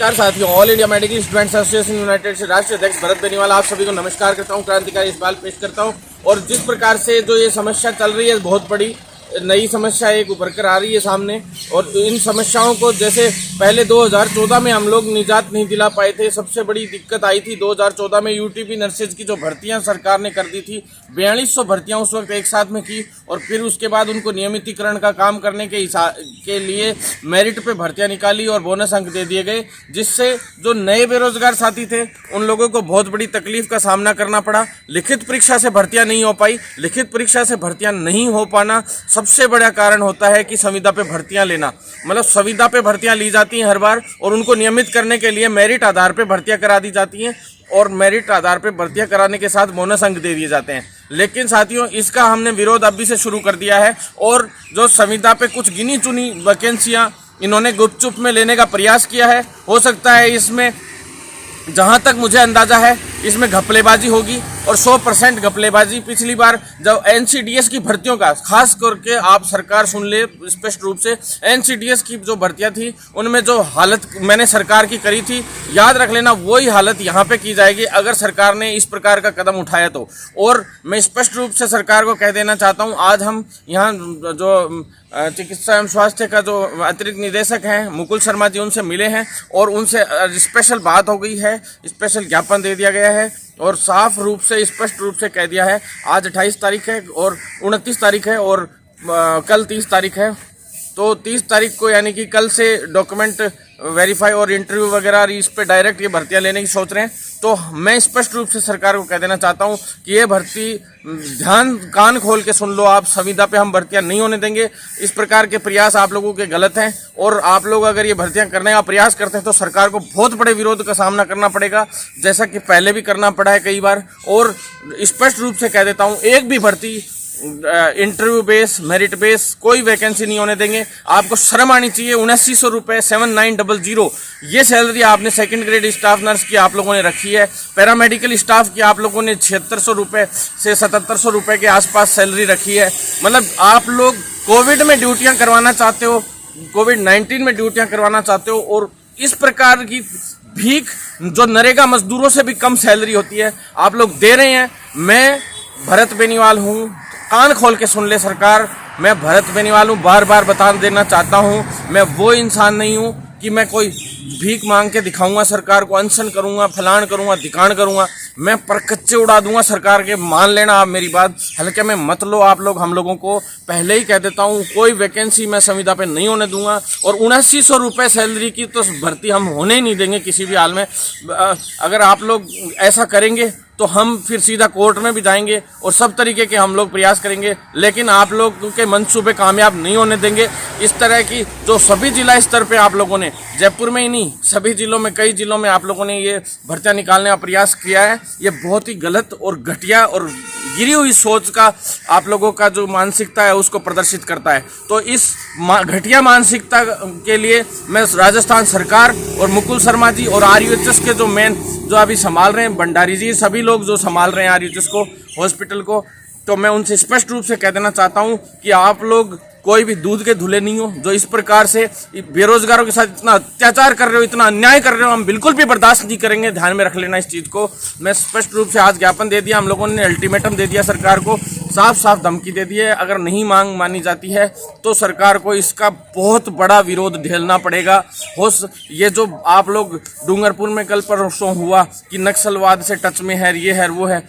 नमस्कार साथियों, all India medical students association United से राष्ट्रीय अध्यक्ष भरत बेनीवाल आप सभी को नमस्कार करता हूं। क्रांतिकारी इकबाल पेश करता हूं। और जिस प्रकार से जो ये समस्या चल रही है, बहुत बड़ी नई समस्या एक उभर कर आ रही है सामने। और इन समस्याओं को जैसे पहले 2014 में हम लोग निजात नहीं दिला पाए थे। सबसे बड़ी दिक्कत आई थी 2014 में यूटीपी नर्सेज की जो भर्तियां सरकार ने कर दी थी, 4200 भर्तियां उस वक्त एक साथ में की। और फिर उसके बाद उनको नियमितीकरण का काम करने के लिए मेरिट पे भर्तियां निकाली और बोनस अंक दे दिए गए, जिससे जो नए बेरोजगार साथी थे उन लोगों को बहुत बड़ी तकलीफ का सामना करना पड़ा। लिखित परीक्षा से भर्तियां नहीं हो पाई। लिखित परीक्षा से भर्तियां नहीं हो पाना सबसे बड़ा कारण होता है कि संविदा पे भर्तियां लेना। मतलब संविदा पे भर्तियां ली जाती हैं हर बार और उनको नियमित करने के लिए मेरिट आधार पे भर्तियां करा दी जाती हैं और मेरिट आधार पे भर्तियां कराने के साथ बोनस अंक दे दिए जाते हैं। लेकिन साथियों, इसका हमने विरोध अभी से शुरू कर दिया है और जो संविदा पे कुछ गिनी चुनी वैकेंसियां इन्होंने गुपचुप में लेने का प्रयास किया है। हो सकता है इसमें, जहां तक मुझे अंदाजा है, इसमें घपलेबाजी होगी और 100% घपलेबाजी। पिछली बार जब एनसीडीएस की भर्तियों का, खास करके आप सरकार सुन ले स्पष्ट रूप से, एनसीडीएस की जो भर्तियां थी उनमें जो हालत मैंने सरकार की करी थी, याद रख लेना वही हालत यहाँ पे की जाएगी अगर सरकार ने इस प्रकार का कदम उठाया तो। और मैं स्पष्ट रूप से सरकार को कह देना चाहता हूँ, आज हम यहाँ जो चिकित्सा एवं स्वास्थ्य का जो अतिरिक्त निदेशक हैं मुकुल शर्मा जी, उनसे मिले हैं और उनसे स्पेशल बात हो गई है, स्पेशल ज्ञापन दे दिया गया है और साफ रूप से स्पष्ट रूप से कह दिया है। आज 28 तारीख है और 29 तारीख है और कल 30 तारीख है। तो 30 तारीख को यानी कि कल से डॉक्यूमेंट वेरीफाई और इंटरव्यू वगैरह इस पे डायरेक्ट ये भर्तियां लेने की सोच रहे हैं। तो मैं स्पष्ट रूप से सरकार को कह देना चाहता हूं कि ये भर्ती ध्यान कान खोल के सुन लो आप, संविदा पे हम भर्तियां नहीं होने देंगे। इस प्रकार के प्रयास आप लोगों के गलत हैं और आप लोग अगर ये भर्तियां करने का प्रयास करते हैं तो सरकार को बहुत बड़े विरोध का सामना करना पड़ेगा, जैसा कि पहले भी करना पड़ा है कई बार। और स्पष्ट रूप से कह देता हूं, एक भी भर्ती इंटरव्यू बेस, मेरिट बेस कोई वैकेंसी नहीं होने देंगे। आपको शर्म आनी चाहिए। 7900 रुपये 7900 ये सैलरी आपने सेकंड ग्रेड स्टाफ नर्स की आप लोगों ने रखी है। पैरामेडिकल स्टाफ की आप लोगों ने 7600 रुपये से 7700 रुपये के आसपास सैलरी रखी है। मतलब आप लोग कोविड में ड्यूटियां करवाना चाहते हो, कोविड-19 में ड्यूटियां करवाना चाहते हो और इस प्रकार की भीख जो नरेगा मजदूरों से भी कम सैलरी होती है आप लोग दे रहे हैं। मैं भरत बेनीवाल हूँ, कान खोल के सुन ले सरकार, मैं भरत बेनीवाल हूँ। बार बार बता देना चाहता हूँ, मैं वो इंसान नहीं हूँ कि मैं कोई भीख मांग के दिखाऊंगा सरकार को, अनशन करूंगा, फलान करूंगा, धिकाण करूंगा। मैं परकच्चे उड़ा दूंगा सरकार के, मान लेना आप मेरी बात, हल्के में मत लो आप लोग। हम लोगों को पहले ही कह देता हूँ, कोई वैकेंसी मैं संविदा पे नहीं होने दूंगा और 7900 रुपये सैलरी की तो भर्ती हम होने ही नहीं देंगे किसी भी हाल में। अगर आप लोग ऐसा करेंगे तो हम फिर सीधा कोर्ट में भी जाएंगे और सब तरीके के हम लोग प्रयास करेंगे, लेकिन आप लोग के मंसूबे कामयाब नहीं होने देंगे। इस तरह की जो सभी जिला स्तर पे आप लोगों ने, जयपुर में ही नहीं सभी जिलों में, कई जिलों में आप लोगों ने ये भर्तियां निकालने का प्रयास किया है, ये बहुत ही गलत और घटिया और गिरी हुई सोच का आप लोगों का जो मानसिकता है उसको प्रदर्शित करता है। तो इस घटिया मानसिकता के लिए मैं राजस्थान सरकार और मुकुल शर्मा जी और आरयूएचएस के जो मेन जो अभी संभाल रहे हैं, भंडारी जी, सभी लोग जो संभाल रहे हैं आरयूएचएस को, हॉस्पिटल को, तो मैं उनसे स्पष्ट रूप से कह देना चाहता हूं कि आप लोग कोई भी दूध के धुले नहीं हो। जो इस प्रकार से बेरोजगारों के साथ इतना अत्याचार कर रहे हो, इतना अन्याय कर रहे हो, हम बिल्कुल भी बर्दाश्त नहीं करेंगे। ध्यान में रख लेना इस चीज को। मैं स्पष्ट रूप से आज ज्ञापन दे दिया, हम लोगों ने अल्टीमेटम दे दिया सरकार को, साफ साफ धमकी दे दी है। अगर नहीं मांग मानी जाती है तो सरकार को इसका बहुत बड़ा विरोध झेलना पड़ेगा। ये जो आप लोग डूंगरपुर में कल परसों हुआ कि नक्सलवाद से टच में है, ये है वो है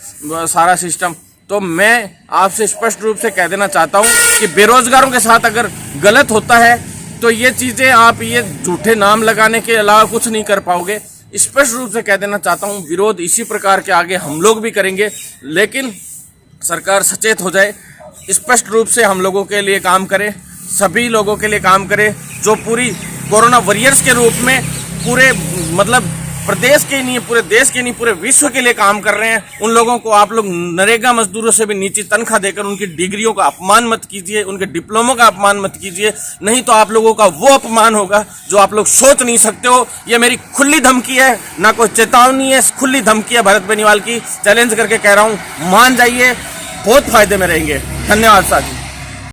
सारा सिस्टम, तो मैं आपसे स्पष्ट रूप से कह देना चाहता हूं कि बेरोजगारों के साथ अगर गलत होता है तो ये चीजें आप ये झूठे नाम लगाने के अलावा कुछ नहीं कर पाओगे। स्पष्ट रूप से कह देना चाहता हूं, विरोध इसी प्रकार के आगे हम लोग भी करेंगे, लेकिन सरकार सचेत हो जाए, स्पष्ट रूप से हम लोगों के लिए काम करे, सभी लोगों के लिए काम करे जो पूरी कोरोना वॉरियर्स के रूप में पूरे मतलब प्रदेश के नहीं, पूरे देश के नहीं, पूरे विश्व के लिए काम कर रहे हैं। उन लोगों को आप लोग नरेगा मजदूरों से भी नीची तनख्वाह देकर उनकी डिग्रियों का अपमान मत कीजिए, उनके डिप्लोमों का अपमान मत कीजिए, नहीं तो आप लोगों का वो अपमान होगा जो आप लोग सोच नहीं सकते हो। ये मेरी खुली धमकी है, ना कोई चेतावनी है, खुली धमकी है भरत बेनीवाल की। चैलेंज करके कह रहा हूँ, मान जाइए, बहुत फायदे में रहेंगे। धन्यवाद साथी।